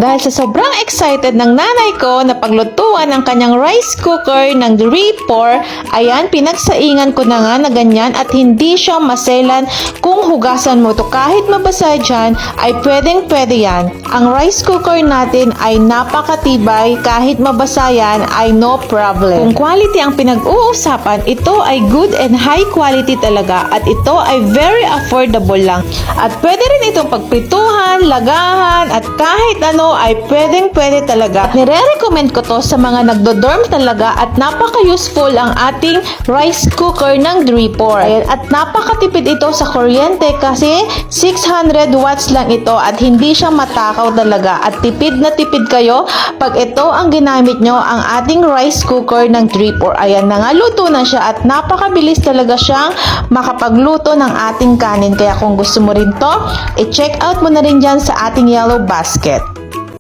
Dahil sa sobrang excited ng nanay ko na paglutuan ang kanyang rice cooker ng 3-4, ayan, pinagsaingan ko na nga na ganyan at hindi siya maselan kung hugasan mo to. Kahit mabasa dyan, ay pwedeng-pwede yan. Ang rice cooker natin ay napakatibay, kahit mabasa yan ay no problem. Kung quality ang pinag-uusapan, ito ay good and high quality talaga at ito ay very affordable lang. At pwede rin itong pagprituhan, lagahan at kahit ano ay pwedeng-pwede talaga. Nire-recommend ko to sa mga nagdo-dorm talaga at napaka-useful ang ating rice cooker ng 3-4. Ayan, at napakatipid ito sa kuryente kasi 600 watts lang ito at hindi siya matakaw talaga at tipid na tipid kayo pag ito ang ginamit nyo, ang ating rice cooker ng 3-4. Ayan na nga, luto na siya at napakabilis talaga siyang makapagluto ng ating kanin. Kaya kung gusto mo rin to, i-check out mo na rin dyan sa ating yellow basket.